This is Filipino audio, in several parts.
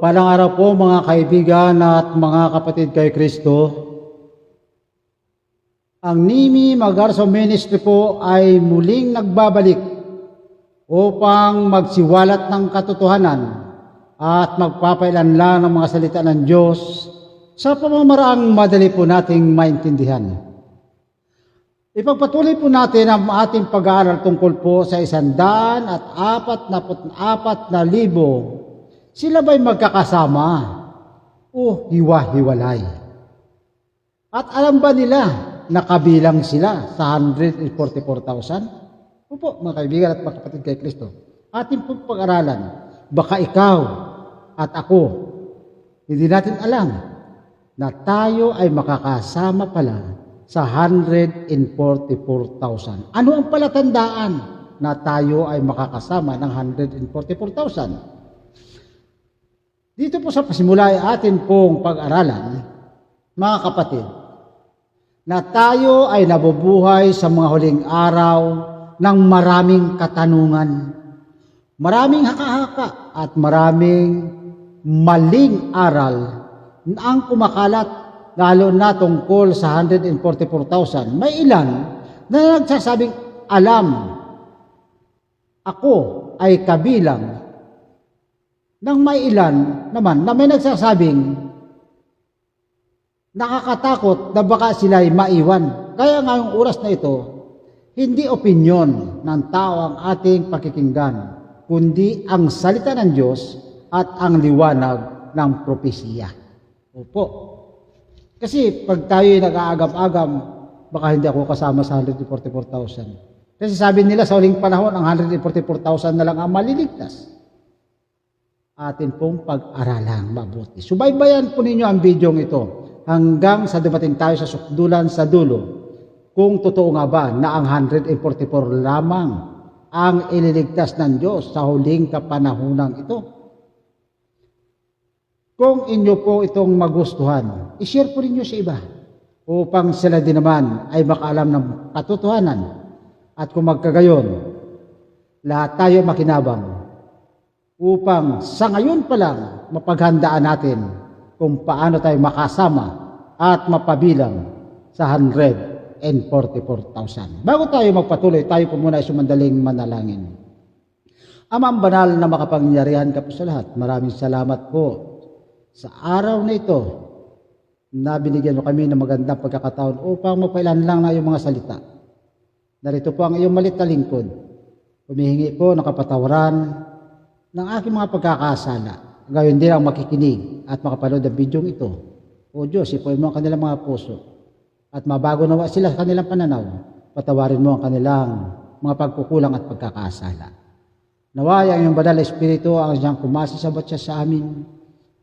Mapagpalang araw po mga kaibigan at mga kapatid kay Kristo. Ang Nimi Magarso Ministry po ay muling nagbabalik upang magsiwalat ng katotohanan at magpapailanlan ng mga salita ng Diyos sa pamamaraang madali po nating maintindihan. Ipagpatuloy po natin ang ating pag-aaral tungkol po sa 144,000 sila ba'y magkakasama o hiwa-hiwalay? At alam ba nila na kabilang sila sa 144,000? Opo, mga kaibigan at mga kapatid kay Kristo. Ating pong pag-aralan, baka ikaw at ako, hindi natin alam na tayo ay makakasama pala sa 144,000. Ano ang palatandaan na tayo ay makakasama ng 144,000? Dito po sa pasimula ay atin pong pag-aralan, mga kapatid, na tayo ay nabubuhay sa mga huling araw ng maraming katanungan, maraming haka-haka at maraming maling aral na ang kumakalat lalo na tungkol sa 144,000. May ilan na nagsasabing alam, ako ay kabilang, nang may ilan naman na may nagsasabing nakakatakot na baka sila'y maiwan. Kaya ngayong oras na ito, hindi opinyon ng tao ang ating pakikinggan, kundi ang salita ng Diyos at ang liwanag ng propesiya. Opo. Kasi pag tayo'y nag-aagam-agam, baka hindi ako kasama sa 144,000. Kasi sabi nila sa huling panahon, ang 144,000 na lang ang maliligtas. Atin pong pag-aralang mabuti. Subaybayan po ninyo ang video ito hanggang sa dumating tayo sa sukdulan sa dulo. Kung totoo nga ba na ang 144 lamang ang ililigtas ng Diyos sa huling kapanahunang ito. Kung inyo po itong magustuhan, ishare po ninyo sa iba upang sila din naman ay makaalam ng katotohanan. At kung magkagayon, lahat tayo makinabang upang sa ngayon pa lang mapaghandaan natin kung paano tayo makasama at mapabilang sa 144,000. Bago tayo magpatuloy, tayo po muna ay sumandaling manalangin. Amang banal na makapangyarihan ka po sa lahat, maraming salamat po sa araw na ito na binigyan mo kami ng magandang pagkakataon upang mapailanlang na iyong mga salita. Narito po ang iyong malit na lingkod. Humihingi po ng kapatawaran ng aking mga pagkakasala. Gayon din ang makikinig at makapanood ang video ito. O Diyos, ipuin mo ang kanilang mga puso at mabago nawa sila sa kanilang pananaw. Patawarin mo ang kanilang mga pagkukulang at pagkakasala. Naway ang iyong banal na Espiritu ang siyang kumasasabat siya sa amin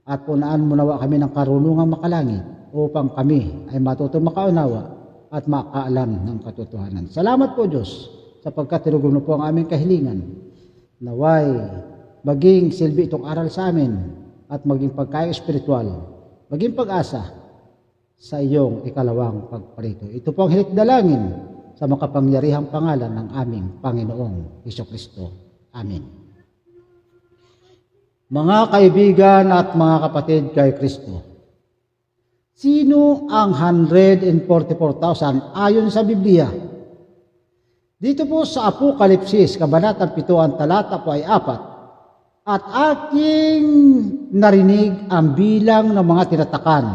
at punaan mo nawa kami ng karunungang makalangit upang kami ay matutong makaunawa at makaalam ng katotohanan. Salamat po Diyos sapagkat tinugong mo po ang aming kahilingan. Naway maging silbi itong aral sa amin at maging pagkain espiritual, maging pag-asa sa iyong ikalawang pagparito. Ito po ang hinikdalangin sa makapangyarihang pangalan ng aming Panginoong Hesukristo. Amen. Mga kaibigan at mga kapatid kay Kristo, sino ang 144,000 ayon sa Biblia? Dito po sa Apokalipsis, Kabanata 7, ang talata po ay 4. At aking narinig ang bilang ng mga tinatakan,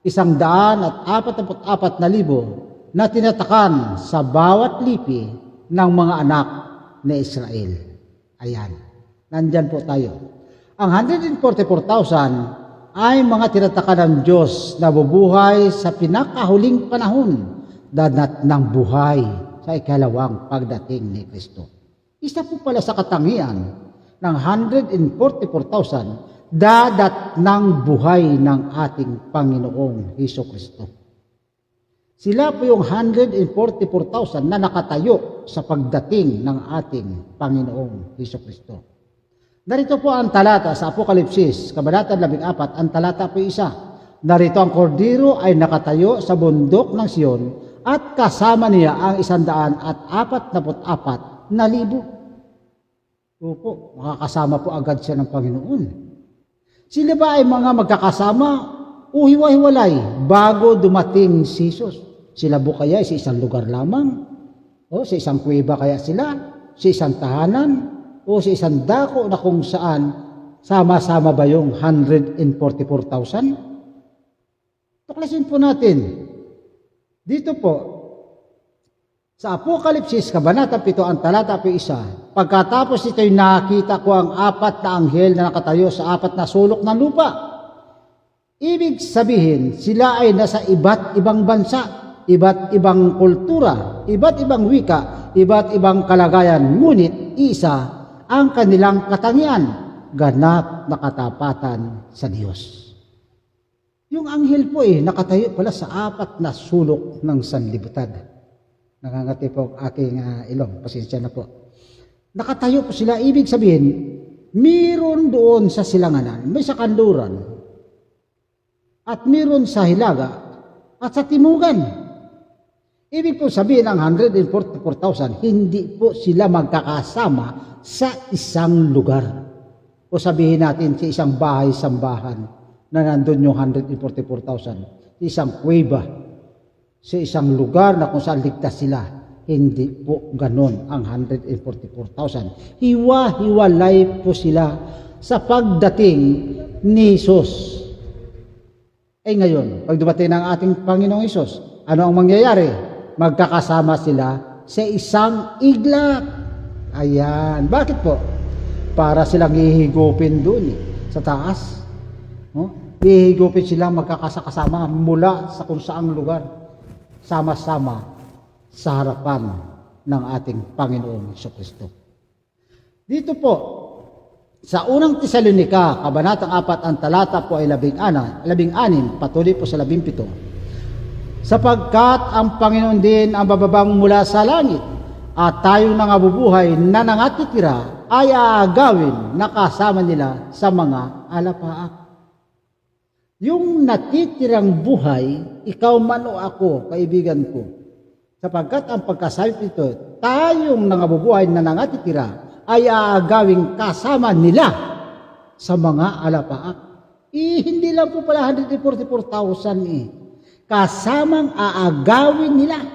144,000 na tinatakan sa bawat lipi ng mga anak ni Israel. Ayan, nandyan po tayo. Ang 144,000 ay mga tinatakan ng Diyos na bubuhay sa pinakahuling panahon dadat ng buhay sa ikalawang pagdating ni Kristo. Isa po pala sa katangian ng 144,000 dadat ng buhay ng ating Panginoong Hesukristo. Sila po yung 144,000 na nakatayo sa pagdating ng ating Panginoong Hesukristo. Narito po ang talata sa Apokalipsis, Kabanata 14, ang talata po isa. Narito ang kordero ay nakatayo sa bundok ng Sion at kasama niya ang 144,000. Opo, makakasama po agad siya ng Panginoon. Sila ba ay mga magkakasama o hiwa-hiwalay bago dumating si Jesus? Sila ba kaya sa isang lugar lamang? O sa isang kuweba kaya sila? Sa isang tahanan? O sa isang dako na kung saan sama-sama ba yung 144,000? Tuklasin po natin. Dito po, sa Apokalipsis, Kabanata 7, ang talata po 1, pagkatapos ito'y nakita ko ang 4 na anghel na nakatayo sa 4 na sulok ng lupa. Ibig sabihin, sila ay nasa iba't ibang bansa, iba't ibang kultura, iba't ibang wika, iba't ibang kalagayan, ngunit isa ang kanilang katangian, ganap na katapatan sa Diyos. Yung anghel po nakatayo pala sa 4 na sulok ng sanlibutan. Nakangati po ang aking ilong. Pasensya na po. Nakatayo po sila. Ibig sabihin, meron doon sa silanganan, may sa kanluran, at meron sa hilaga, at sa timugan. Ibig po sabihin, ang 144,000, hindi po sila magkakasama sa isang lugar. O sabihin natin, sa isang bahay-sambahan na nandun yung 144,000. Isang kuweba. Sa isang lugar na kung saan ligtas sila. Hindi po ganon ang 144,000. Hiwa-hiwalay po sila sa pagdating ni Jesus. Ngayon, pag dumating ng ating Panginoong Hesus, ano ang mangyayari? Magkakasama sila sa isang iglap. Ayan. Bakit po? Para silang hihigupin doon sa taas. Hihigupin silang magkakasama mula sa kung saang lugar. Sama-sama sa harapan ng ating Panginoong Jesucristo. Dito po, sa unang Tesalonica, Kabanatang 4, ang talata po ay 16, patuloy po sa 17. Sapagkat ang Panginoon din ang bababang mula sa langit, at tayong nangabubuhay na nangatitira ay aagawin na kasama nila sa mga alapaap. Yung natitirang buhay, ikaw man o ako, kaibigan ko, sapagkat ang pagkasabi nito, tayong nangabubuhay na nangatitira ay aagawing kasama nila sa mga alapaap. Hindi lang po pala 144,000 kasamang aagawin nila.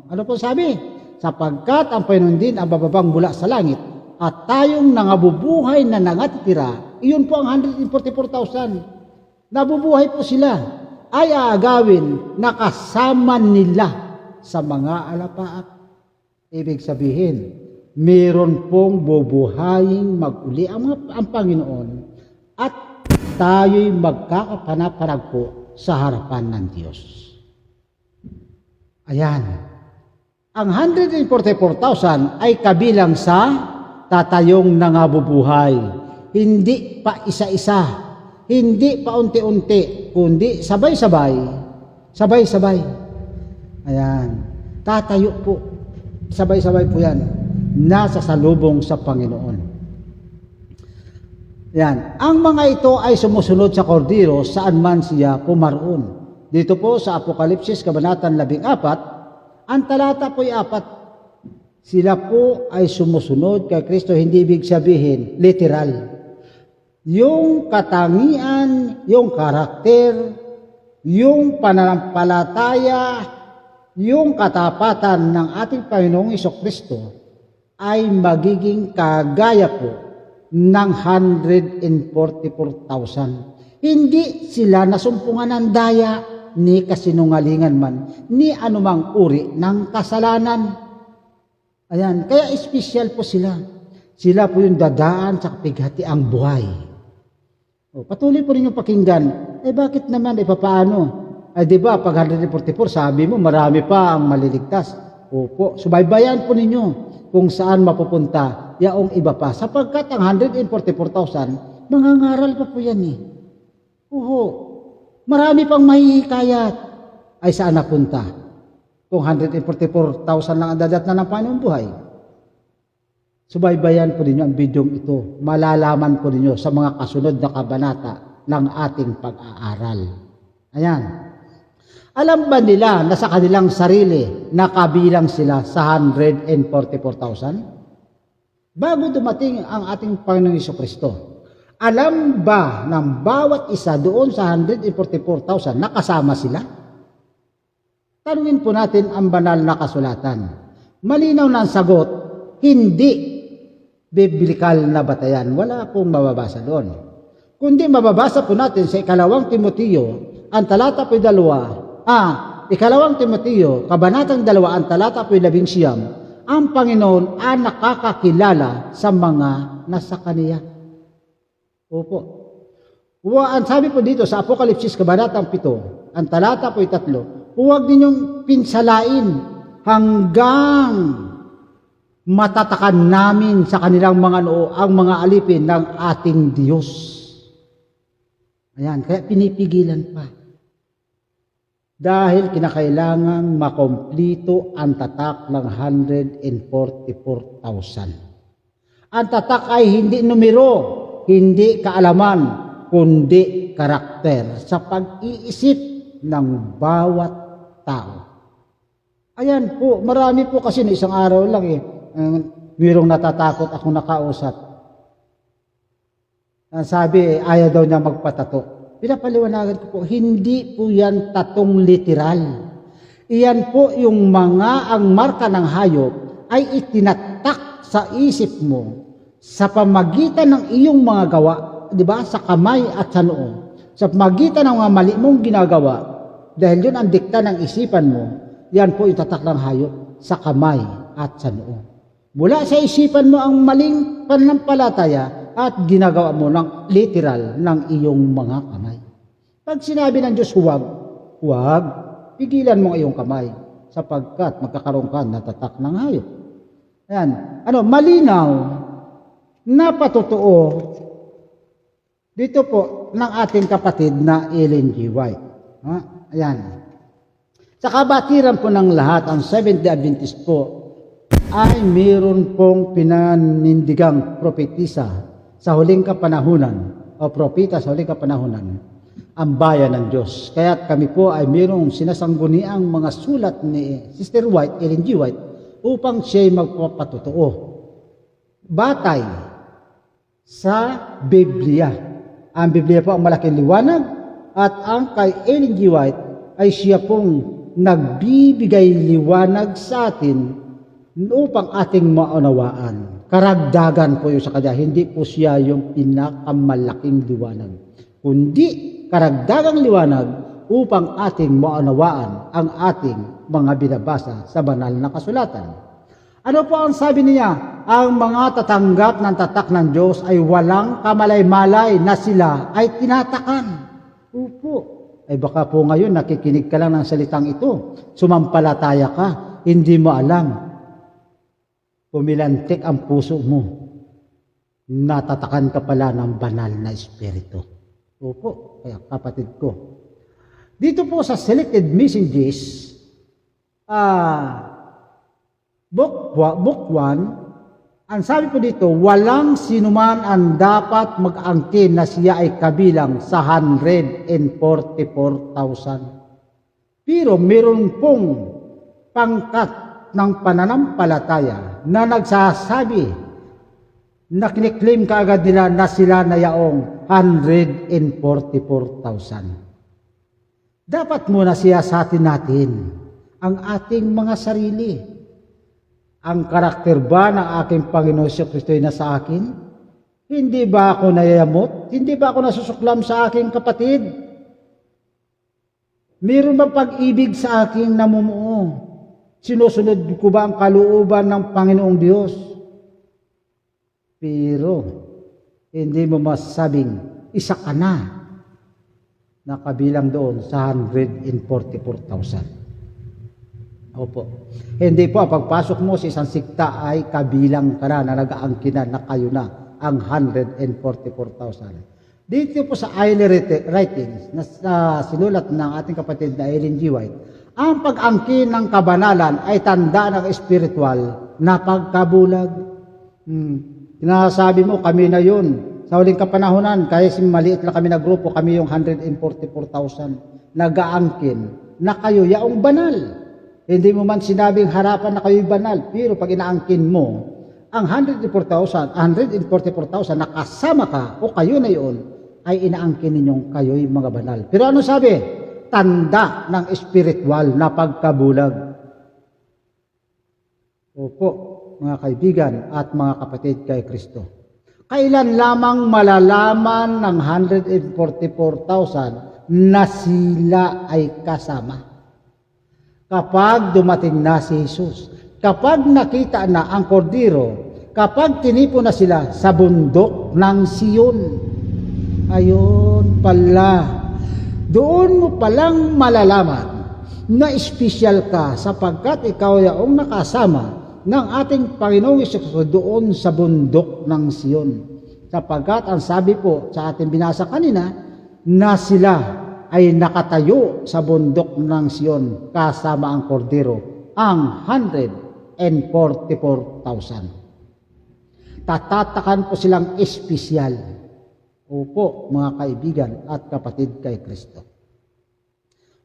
Ano po sabi? Sapagkat ang Panginoon din ang bababang mula sa langit, at tayong nangabubuhay na nangatitira, iyon po ang 144,000. Nabubuhay po sila, ay aagawin na kasama nila sa mga alapaap. Ibig sabihin, meron pong bubuhaying mag-uli ang Panginoon at tayo'y magkakapanag po sa harapan ng Diyos. Ayan. Ang 144,000 ay kabilang sa tatayong nangabubuhay. Hindi pa isa-isa, hindi pa unti-unti, kundi sabay-sabay. Sabay-sabay. Ayan. Tatayo po. Sabay-sabay po yan. Nasa salubong sa Panginoon. Yan. Ang mga ito ay sumusunod sa kordero saan man siya pumaroon. Dito po sa Apokalipsis, Kabanata 14, ang talata po ay 4. Sila po ay sumusunod kay Kristo, hindi ibig sabihin literal. Yung katangian, yung karakter, yung pananampalataya, yung katapatan ng ating Panginoong Jesucristo ay magiging kagaya po ng 144,000. Hindi sila nasumpungan ng daya ni kasinungalingan man, ni anumang uri ng kasalanan. Ayan, kaya espesyal po sila. Sila po yung dadaan sa kapighatiang buhay. Patuloy po rin yung pakinggan. Bakit naman, papaano? Di ba, pag 144, sabi mo, marami pa ang maliligtas. Opo, subaybayan po ninyo kung saan mapupunta yaong iba pa. Sapagkat ang 144,000, mangangaral pa po yan marami pang mahihikayat. Ay saan napunta? Kung 144,000 lang ang dadat na ng Panginoong buhay. Subaybayan po ninyo ang bidyong ito. Malalaman po ninyo sa mga kasunod na kabanata ng ating pag-aaral. Ayan. Alam ba nila na sa kanilang sarili nakabilang sila sa 144,000? Bago dumating ang ating Panginoong Jesucristo, Alam ba ng bawat isa doon sa 144,000 nakasama sila? Tanungin po natin ang banal na kasulatan. Malinaw na ang sagot, hindi. Biblikal na batayan, wala pong mababasa doon. Kundi mababasa po natin sa ikalawang Timoteo, ang talata po 2, ikalawang Timoteo, kabanatang 2, ang talata po 11, ang Panginoon ang nakakakilala sa mga nasa Kaniya. Opo. Ang sabi po dito sa Apokalipsis, kabanatang 7, ang talata po 3, huwag ninyong pinsalain hanggang matatakan namin sa kanilang mga noo ang mga alipin ng ating Diyos. Ayan, kaya pinipigilan pa. Dahil kinakailangang makomplito ang tatak ng 144,000. Ang tatak ay hindi numero, hindi kaalaman, kundi karakter sa pag-iisip ng bawat tao. Ayan po, marami po kasi na isang araw lang mayroong natatakot akong nakausap. Sabi, ayaw daw niya magpatato. Pinapaliwanagan ko po, hindi po yan tatong literal. Iyan po yung ang marka ng hayop ay itinatak sa isip mo sa pamagitan ng iyong mga gawa, di ba? Sa kamay at sa noo. Sa pamagitan ng mga mali mong ginagawa, dahil yun ang dikta ng isipan mo, yan po itatak ng hayop sa kamay at sa noo. Mula sa isipan mo ang maling pananampalataya at ginagawa mo ng literal ng iyong mga kamay. Pag sinabi ng Diyos huwag, pigilan mo ang iyong kamay sapagkat magkakaroon ka ng tatak ng hayop. Ayan. Malinaw na patotoo dito po ng ating kapatid na Ellen G. White. Ayan. Sa kabatiran po ng lahat, ang Seventh-day Adventist po ay mayroon pong pinanindigang propetisa sa huling kapanahunan o propeta sa huling kapanahunan, ang bayan ng Diyos. Kaya kami po ay mayroong sinasangguniang mga sulat ni Sister White, Ellen G. White, upang siya'y magpapatotoo. Batay sa Biblia. Ang Biblia po ang malaking liwanag at ang kay Ellen G. White ay siya pong nagbibigay liwanag sa atin upang ating maunawaan. Karagdagan po yun sa kanya. Hindi po siya yung pinakamalaking liwanag, kundi karagdagang liwanag upang ating maunawaan ang ating mga binabasa sa banal na kasulatan. Ano po ang sabi niya? Ang mga tatanggap ng tatak ng Diyos ay walang kamalay-malay na sila ay tinatakan. Opo. Ay baka po ngayon nakikinig ka lang ng salitang ito. Sumampalataya ka, hindi mo alam. Pumilantik ang puso mo. Natatakan ka pala ng banal na espiritu. Opo, kaya kapatid ko. Dito po sa Selected Messages, Book 1, ang sabi po dito, walang sinuman ang dapat mag-angkin na siya ay kabilang sa 144,000. Pero meron pong pangkat ng pananampalataya na nagsasabi na kiniklaim kaagad nila na sila na yaong 144,000. Dapat muna siyasatin natin ang ating mga sarili. Ang karakter ba ng aking Panginoon Hesus Kristo ay nasa akin? Hindi ba ako nayayamot? Hindi ba ako nasusuklam sa aking kapatid? Meron ba pag-ibig sa aking namumuo? Sinusunod ko ba ang kalooban ng Panginoong Diyos? Pero hindi mo masasabing isa ka na kabilang doon sa 144,000. Opo. Hindi po, pagpasok mo sa isang sikta ay kabilang ka na nag-aangkinan na kayo na ang 144,000. Dito po sa Early Writings na sinulat ng ating kapatid na Ellen G. White, ang pag-angkin ng kabanalan ay tanda ng espiritual na pagkabulag. Sinasabi mo, kami na yun. Sa huling kapanahunan, kahit maliit lang kami na grupo, kami yung 144,000 nag-aangkin na kayo yaong banal. Hindi mo man sinabing harapan na kayo'y banal, pero pag inaangkin mo, ang 144,000 na kasama ka o kayo na yun ay inaangkin ninyong kayo'y mga banal. Pero ano sabi? Tanda ng espiritual na pagkabulag. Opo, mga kaibigan at mga kapatid kay Kristo. Kailan lamang malalaman ng 144,000 na sila ay kasama? Kapag dumating na si Jesus, kapag nakita na ang kordero, kapag tinipo na sila sa bundok ng Siyon. Ayun pala, doon mo palang malalaman na espesyal ka sapagkat ikaw yaong nakasama ng ating Panginoong Hesus doon sa bundok ng Siyon. Sapagkat ang sabi po sa ating binasa kanina na sila ay nakatayo sa bundok ng Siyon kasama ang kordero, ang 144,000. Tatatakan po silang espesyal. Opo, mga kaibigan at kapatid kay Kristo.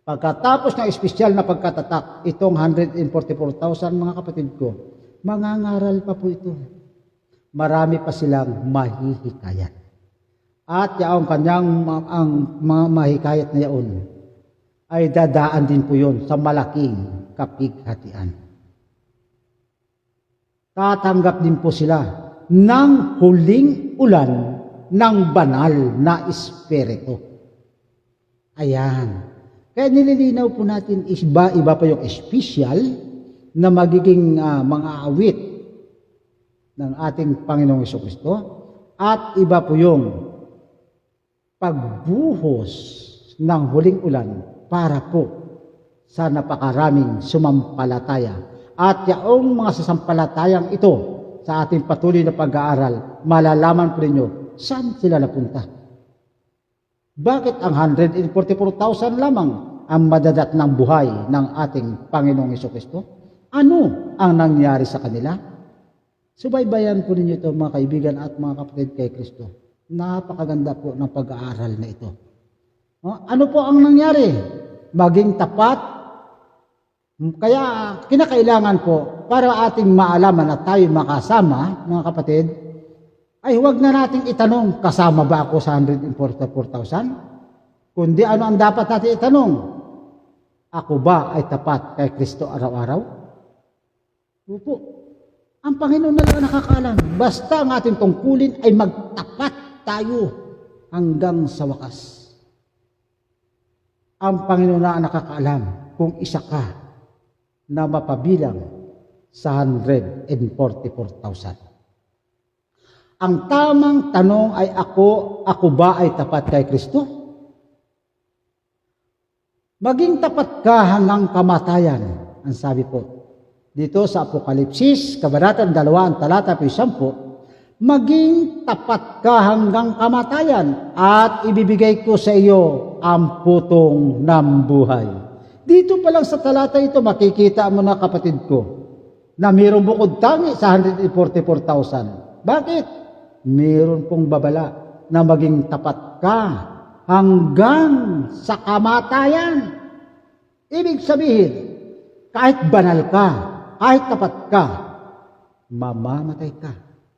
Pagkatapos ng espesyal na pagkatatak, itong 144,000 mga kapatid ko, mangangaral pa po ito. Marami pa silang mahihikayat. At yaong kanyang ang mga mahikayat na yaon ay dadaan din po yun sa malaking kapighatian. Tatanggap din po sila ng huling ulan ng banal na espiritu. Ayan. Kaya nililinaw po natin, iba pa yung espesyal na magiging mga awit ng ating Panginoong Jesucristo at iba po yung pagbuhos ng huling ulan para po sa napakaraming sumampalataya. At yaong mga sasampalatayang ito sa ating patuloy na pag-aaral, malalaman po ninyo saan sila napunta. Bakit ang 144,000 lamang ang madadat ng buhay ng ating Panginoong Jesucristo? Ano ang nangyari sa kanila? Subaybayan po ninyo ito mga kaibigan at mga kapatid kay Kristo. Napakaganda po ng pag-aaral na ito. Ano po ang nangyari? Maging tapat. Kaya kinakailangan po para ating maalaman na tayo makasama, mga kapatid, ay huwag na nating itanong, kasama ba ako sa 144,000? Kundi ano ang dapat natin itanong? Ako ba ay tapat kay Kristo araw-araw? Opo. Ang Panginoon na lang nakakaalam. Basta ang ating tungkulin ay magtapat tayo hanggang sa wakas. Ang Panginoon na nakakaalam kung isa ka na mapabilang sa 144,000. Ang tamang tanong ay ako ba ay tapat kay Kristo? Maging tapat ka hanggang kamatayan, ang sabi po. Dito sa Apokalipsis, Kabanata 2, talata 10, maging tapat ka hanggang kamatayan at ibibigay ko sa iyo ang putong ng buhay. Dito pa lang sa talata ito, makikita mo na kapatid ko, na mayroong bukod tangi sa 144,000. Bakit? Mayroon pong babala na maging tapat ka hanggang sa kamatayan. Ibig sabihin, kahit banal ka, kahit tapat ka, mamamatay ka.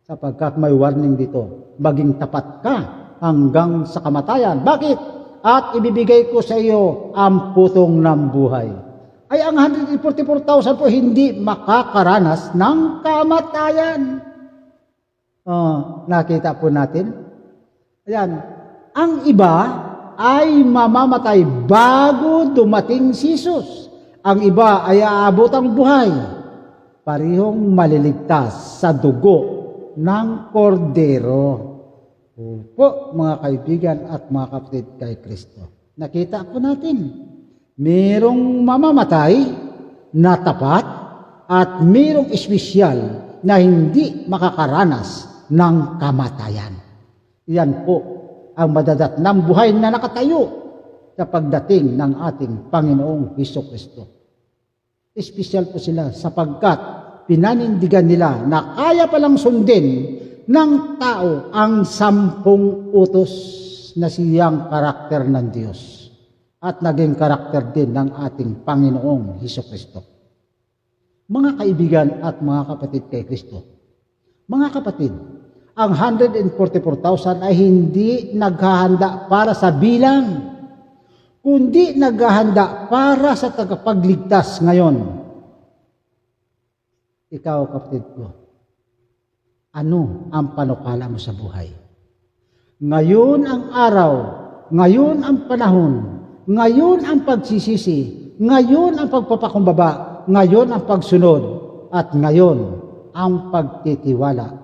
Sapagkat may warning dito, maging tapat ka hanggang sa kamatayan. Bakit? At ibibigay ko sa iyo ang putong ng buhay. Ay ang 144,000 po hindi makakaranas ng kamatayan. Nakita po natin. Ayan. Ang iba ay mamamatay bago dumating si Jesus. Ang iba ay aabot ang buhay. Parehong maliligtas sa dugo ng kordero. Opo, mga kaibigan at mga kapatid kay Kristo. Nakita po natin. Merong mamamatay na tapat at merong espesyal na hindi makakaranas ng kamatayan. Yan po ang madadat ng buhay na nakatayo sa pagdating ng ating Panginoong Jesucristo. Espesyal po sila sapagkat pinanindigan nila na kaya palang sundin ng tao ang 10 utos na siyang karakter ng Diyos at naging karakter din ng ating Panginoong Jesucristo. Mga kaibigan at mga kapatid kay Kristo, Mga kapatid, ang 144,000 ay hindi naghahanda para sa bilang, kundi naghahanda para sa tagapagligtas ngayon. Ikaw, kapatid ko, ano ang panukala mo sa buhay? Ngayon ang araw, ngayon ang panahon, ngayon ang pagsisisi, ngayon ang pagpapakumbaba, ngayon ang pagsunod, at ngayon ang pagtitiwala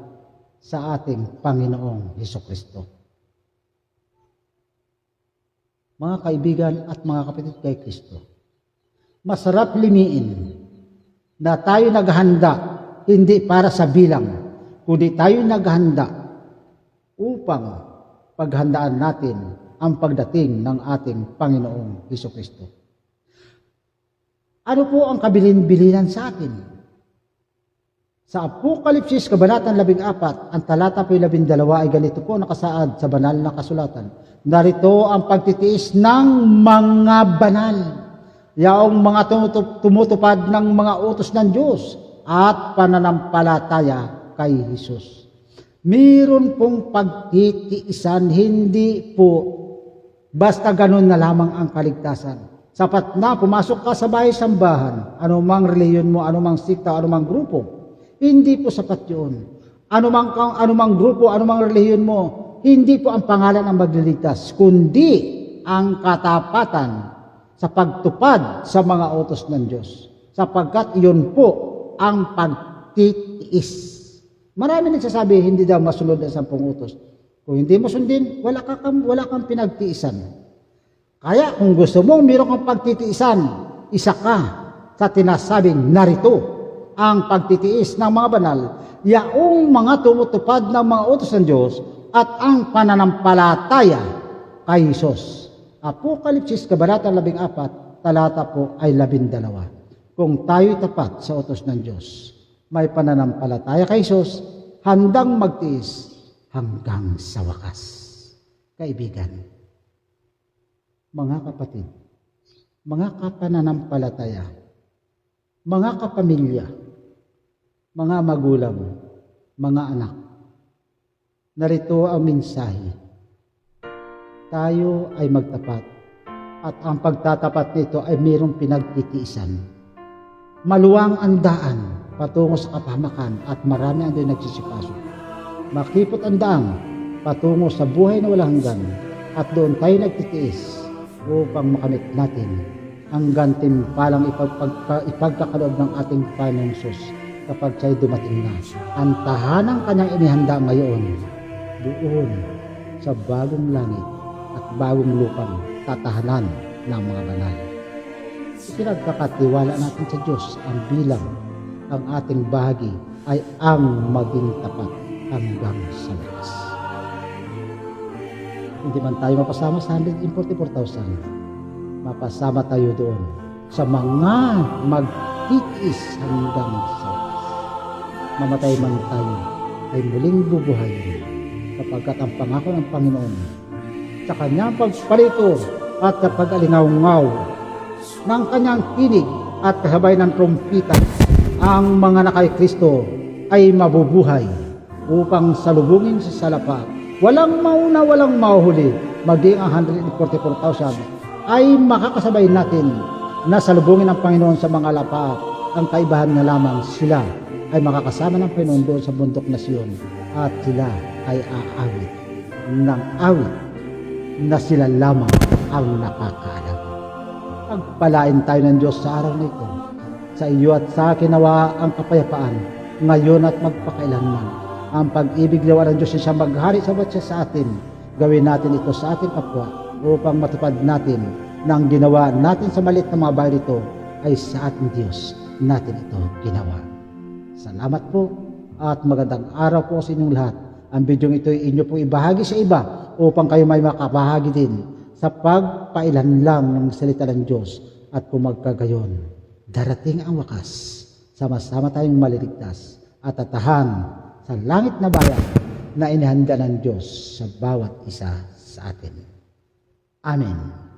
sa ating Panginoong Hesukristo. Mga kaibigan at mga kapatid kay Kristo, masarap limiin na tayo naghahanda hindi para sa bilang, kundi tayo naghahanda upang paghandaan natin ang pagdating ng ating Panginoong Hesukristo. Ano po ang kabilin-bilinan sa atin? Sa Apokalipsis, Kabanatang 14, ang talata po 12 ay ganito po nakasaad sa banal na kasulatan. Narito ang pagtitiis ng mga banal, yaong mga tumutupad ng mga utos ng Diyos at pananampalataya kay Jesus. Mayroon pong pagtitiisan, hindi po basta ganun na lamang ang kaligtasan. Sapat na pumasok ka sa bahay-sambahan, anumang reliyon mo, anumang sikta, anumang grupo, hindi po sapat yun. Anumang grupo, anumang reliyon mo, hindi po ang pangalan ang magliligtas, kundi ang katapatan sa pagtupad sa mga utos ng Diyos. Sapagkat yun po ang pagtitiis. Marami nagsasabi, hindi daw masunod ang 10 utos. Kung hindi mo sundin, wala kang pinagtiisan. Kaya kung gusto mong mayroon kang pagtitiisan, isa ka sa tinasabing narito ang pagtitiis ng mga banal, yaong mga tumutupad ng mga utos ng Diyos at ang pananampalataya kay Jesus. Apokalipsis, Kabanatang 14, talata po ay 12. Kung tayo'y tapat sa utos ng Diyos, may pananampalataya kay Jesus, handang magtiis hanggang sa wakas. Kaibigan, mga kapatid, mga kapananampalataya, mga kapamilya, mga magulang, mga anak, narito ang mensahe. Tayo ay magtapat at ang pagtatapat nito ay mayroong pinagtitiisan. Maluwang ang daan patungo sa kapahamakan at marami ang doon nagsisipasok. Makipot ang daan patungo sa buhay na walang hanggan at doon tayo nagtitiis upang makamit natin ang gantimpalang ipagkakaloob ng ating Panginoong Hesus kapag siya'y dumating na. Ang tahanang kanyang inihanda ngayon doon sa bagong langit at bagong lupang tatahanan ng mga banal. Pinagkakatiwala natin sa Diyos ang bilang ang ating bahagi ay ang maging tapat hanggang sa wakas. Hindi man tayo mapasama sa 144,000, mapasama tayo doon sa mga magtitiis hanggang sa wakas. Mamatay man tayo ay muling bubuhayin sapagkat ang pangako ng Panginoon sa kanyang pagpalito at sa pag-alingaw-ngaw ng kanyang tinig at kasabay ng trumpita, ang mga nakay Kristo ay mabubuhay upang salubungin sa salapa. Walang mauna, walang mahuhuli, maging ang 144,000 ay makakasabay natin na salubungin ng Panginoon sa mga lapaap. Ang kaibahan na lamang sila ay makakasama ng Panginoon doon sa bundok na Sion at sila ay aawit ng awit na sila lamang ang nakakaalam. Pagpalain tayo ng Diyos sa araw na ito. Sa iyo at sa akin nawa ang kapayapaan ngayon at magpakailanman. Ang pag-ibig nawa ng Diyos siya maghari sa siya sa atin. Gawin natin ito sa ating kapwa upang matupad natin na ang ginawa natin sa maliit na mga bahay nito ay sa ating Diyos natin ito ginawa. Salamat po at magandang araw po sa inyong lahat. Ang bidyong ito ay inyo po ibahagi sa iba upang kayo may makabahagi din sa pagpailan lang ng salita ng Diyos at kung magkagayon, darating ang wakas. Sama-sama tayong maliligtas at tatahan sa langit na bayan na inihanda ng Diyos sa bawat isa sa atin. Amen.